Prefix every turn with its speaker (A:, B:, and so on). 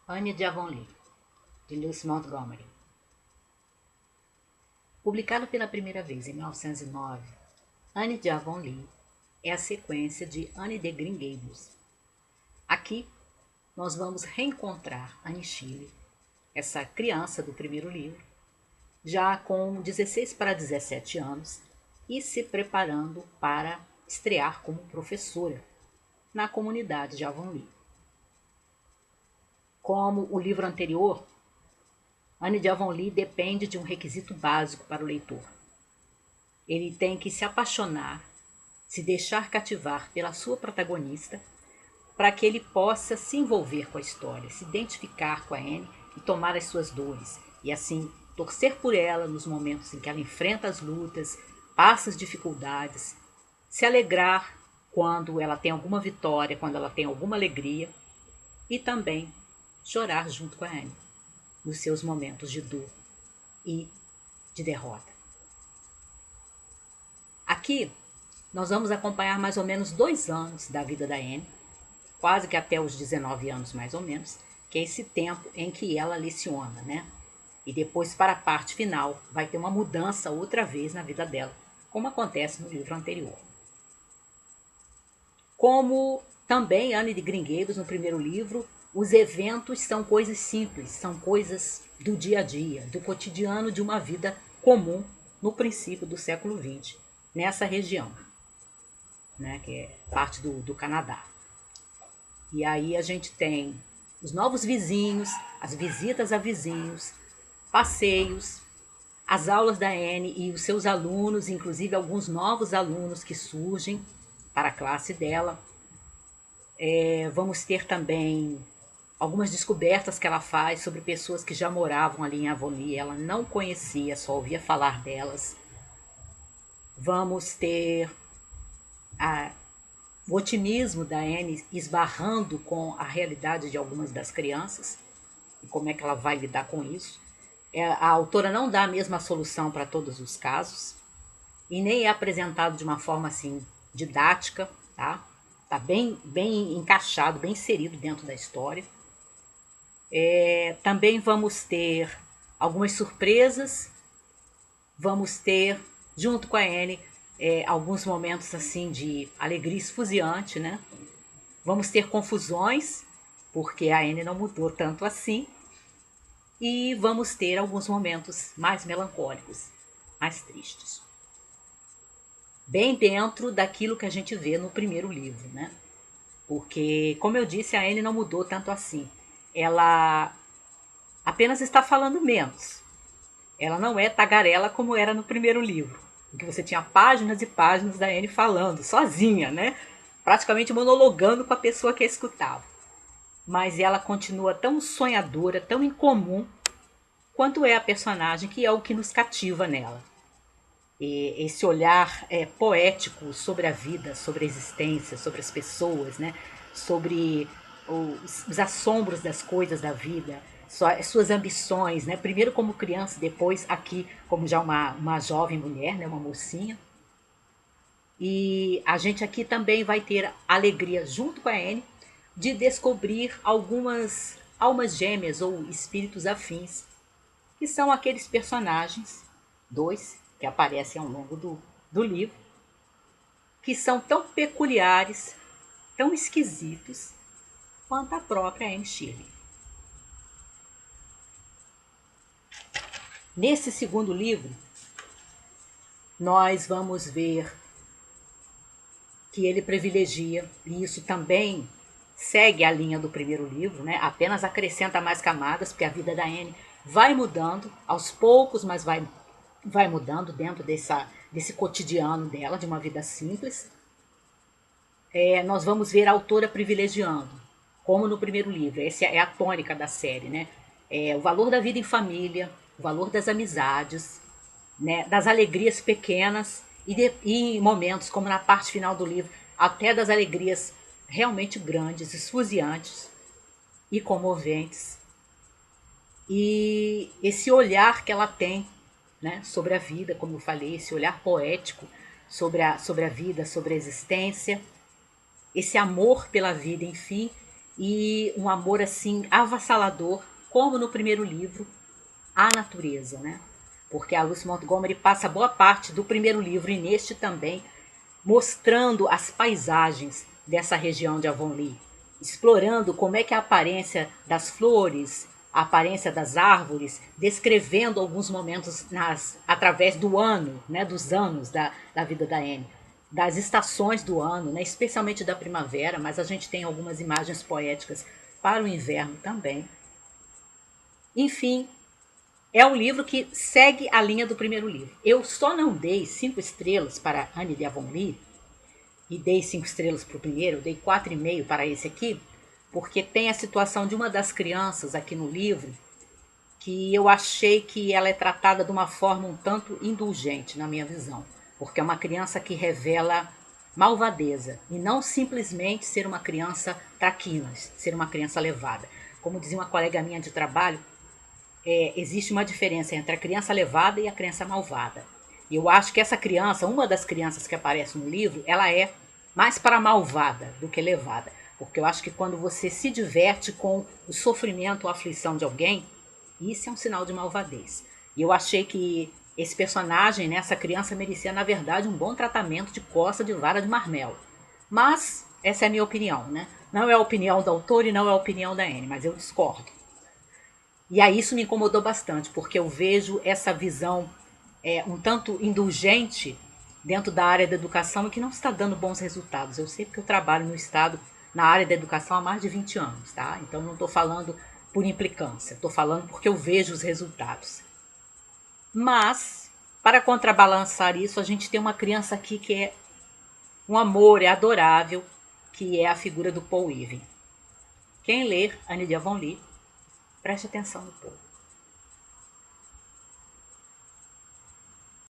A: Anne de Avonlea, de Lucy Montgomery. Publicado pela primeira vez em 1909, Anne de Avonlea é a sequência de Anne de Green Gables. Aqui, nós vamos reencontrar Anne Shirley, essa criança do primeiro livro, já com 16 para 17 anos e se preparando para estrear como professora na comunidade de Avonlea. Como o livro anterior, Anne de Avonlea depende de um requisito básico para o leitor. Ele tem que se apaixonar, se deixar cativar pela sua protagonista, para que ele possa se envolver com a história, se identificar com a Anne e tomar as suas dores, e assim torcer por ela nos momentos em que ela enfrenta as lutas, passa as dificuldades, se alegrar quando ela tem alguma vitória, quando ela tem alguma alegria, e também chorar junto com a Anne nos seus momentos de dor e de derrota. Aqui nós vamos acompanhar mais ou menos 2 anos da vida da Anne, quase que até os 19 anos mais ou menos, que é esse tempo em que ela leciona, né? E depois, para a parte final, vai ter uma mudança outra vez na vida dela, como acontece no livro anterior. Como também Anne de Green Gables, no primeiro livro, os eventos são coisas simples, são coisas do dia a dia, do cotidiano de uma vida comum no princípio do século XX, nessa região, né, que é parte do Canadá. E aí a gente tem os novos vizinhos, as visitas a vizinhos, passeios, as aulas da Anne e os seus alunos, inclusive alguns novos alunos que surgem para a classe dela. Vamos ter também algumas descobertas que ela faz sobre pessoas que já moravam ali em Avonlea, ela não conhecia, só ouvia falar delas. Vamos ter o otimismo da Anne esbarrando com a realidade de algumas das crianças e como é que ela vai lidar com isso. A autora não dá a mesma solução para todos os casos e nem é apresentado de uma forma assim didática, tá? Tá bem encaixado, bem inserido dentro da história. Também vamos ter algumas surpresas, vamos ter, junto com a Anne, alguns momentos assim de alegria esfuziante, né? Vamos ter confusões, porque a Anne não mudou tanto assim, e vamos ter alguns momentos mais melancólicos, mais tristes. Bem dentro daquilo que a gente vê no primeiro livro, né? Porque, como eu disse, a Anne não mudou tanto assim. Ela apenas está falando menos. Ela não é tagarela como era no primeiro livro, em que você tinha páginas e páginas da Anne falando, sozinha, né? Praticamente monologando com a pessoa que a escutava. Mas ela continua tão sonhadora, tão incomum, quanto é a personagem, que é o que nos cativa nela. E esse olhar poético sobre a vida, sobre a existência, sobre as pessoas, né? Sobre os assombros das coisas da vida, suas ambições, né? Primeiro como criança, depois aqui como já uma jovem mulher, né? Uma mocinha. E a gente aqui também vai ter alegria, junto com a Anne, de descobrir algumas almas gêmeas ou espíritos afins, que são aqueles personagens, 2, que aparecem ao longo do livro, que são tão peculiares, tão esquisitos, quanto a própria Anne Shirley. Nesse segundo livro, nós vamos ver que ele privilegia, e isso também segue a linha do primeiro livro, né? Apenas acrescenta mais camadas, porque a vida da Anne vai mudando aos poucos, mas vai mudando dentro desse cotidiano dela, de uma vida simples. Nós vamos ver a autora privilegiando, como no primeiro livro, essa é a tônica da série, né? O valor da vida em família, o valor das amizades, né? Das alegrias pequenas e em momentos, como na parte final do livro, até das alegrias realmente grandes, esfuziantes e comoventes. E esse olhar que ela tem, né, sobre a vida, como eu falei, esse olhar poético sobre a vida, sobre a existência, esse amor pela vida, enfim, e um amor assim avassalador, como no primeiro livro, à natureza, né? Porque a Lucy Montgomery passa boa parte do primeiro livro e neste também mostrando as paisagens dessa região de Avonlea, explorando como é que é a aparência das flores, a aparência das árvores, descrevendo alguns momentos através do ano, né, dos anos da vida da Anne, das estações do ano, né, especialmente da primavera, mas a gente tem algumas imagens poéticas para o inverno também. Enfim, é um livro que segue a linha do primeiro livro. Eu só não dei 5 estrelas para Anne de Avonlea e dei 5 estrelas para o primeiro, dei 4,5 para esse aqui, porque tem a situação de uma das crianças aqui no livro que eu achei que ela é tratada de uma forma um tanto indulgente, na minha visão, porque é uma criança que revela malvadeza e não simplesmente ser uma criança traquinas, ser uma criança levada. Como dizia uma colega minha de trabalho, existe uma diferença entre a criança levada e a criança malvada. E eu acho que essa criança, uma das crianças que aparece no livro, ela é mais para malvada do que levada. Porque eu acho que quando você se diverte com o sofrimento ou a aflição de alguém, isso é um sinal de malvadez. E eu achei que esse personagem, né, essa criança, merecia, na verdade, um bom tratamento de coça de vara de marmelo. Mas essa é a minha opinião, né? Não é a opinião do autor e não é a opinião da Anne, mas eu discordo. E aí isso me incomodou bastante, porque eu vejo essa visão um tanto indulgente dentro da área da educação e que não está dando bons resultados. Eu sei porque eu trabalho no Estado na área da educação há mais de 20 anos, tá? Então não estou falando por implicância, estou falando porque eu vejo os resultados. Mas, para contrabalançar isso, a gente tem uma criança aqui que é um amor, é adorável, que é a figura do Paul Irving. Quem ler Anne de Avonlea, preste atenção no Paul.